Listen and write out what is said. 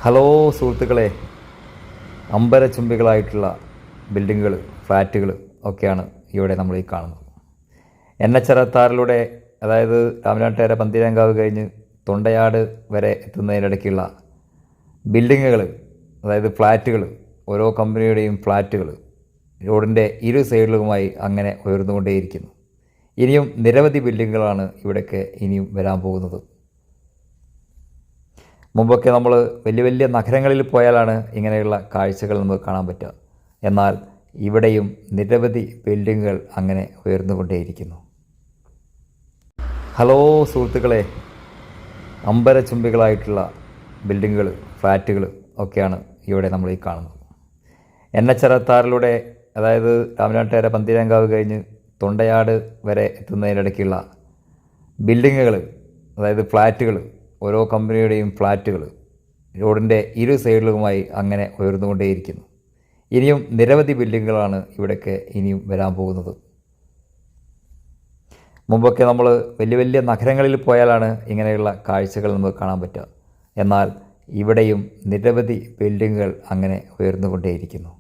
Hello സുഹൃത്തുക്കളെ, അമ്പരചുംബികളായിട്ടുള്ള ബിൽഡിങ്ങുകൾ, ഫ്ലാറ്റുകൾ ഒക്കെയാണ് ഇവിടെ നമ്മൾ ഈ കാണുന്നത്. NH-66 അതായത് രാമനാട്ടുകര പന്തീരങ്കാവ് കഴിഞ്ഞ് തൊണ്ടയാട് വരെ എത്തുന്നതിനിടയ്ക്കുള്ള ബിൽഡിങ്ങുകൾ, അതായത് ഫ്ലാറ്റുകൾ, ഓരോ കമ്പനിയുടെയും ഫ്ലാറ്റുകൾ റോഡിൻ്റെ ഇരു സൈഡിലുമായി അങ്ങനെ ഉയർന്നുകൊണ്ടേയിരിക്കുന്നു. ഇനിയും നിരവധി ബിൽഡിങ്ങുകളാണ് ഇവിടേക്ക് ഇനിയും വരാൻ പോകുന്നത്. മുമ്പൊക്കെ നമ്മൾ വലിയ വലിയ നഗരങ്ങളിൽ പോയാലാണ് ഇങ്ങനെയുള്ള കാഴ്ചകൾ നമുക്ക് കാണാൻ പറ്റുക. എന്നാൽ ഇവിടെയും നിരവധി ബിൽഡിങ്ങുകൾ അങ്ങനെ ഉയർന്നുകൊണ്ടേയിരിക്കുന്നു. ഹലോ സുഹൃത്തുക്കളെ, അമ്പരചുംബികളായിട്ടുള്ള ബിൽഡിങ്ങുകൾ, ഫ്ലാറ്റുകൾ ഒക്കെയാണ് ഇവിടെ നമ്മൾ ഈ കാണുന്നത്. NH-66 അതായത് രാമനാട്ടുകര പന്തീരങ്കാവ് കഴിഞ്ഞ് തൊണ്ടയാട് വരെ എത്തുന്നതിനിടയ്ക്കുള്ള ബിൽഡിങ്ങുകൾ, അതായത് ഫ്ലാറ്റുകൾ, ഓരോ കമ്പനിയുടെയും ഫ്ലാറ്റുകൾ റോഡിൻ്റെ ഇരു സൈഡിലുമായി അങ്ങനെ ഉയർന്നുകൊണ്ടേയിരിക്കുന്നു. ഇനിയും നിരവധി ബിൽഡിങ്ങുകളാണ് ഇവിടേക്ക് ഇനിയും വരാൻ പോകുന്നത്. മുമ്പൊക്കെ നമ്മൾ വലിയ വലിയ നഗരങ്ങളിൽ പോയാലാണ് ഇങ്ങനെയുള്ള കാഴ്ചകൾ നമുക്ക് കാണാൻ പറ്റുക. എന്നാൽ ഇവിടെയും നിരവധി ബിൽഡിങ്ങുകൾ അങ്ങനെ ഉയർന്നുകൊണ്ടേയിരിക്കുന്നു.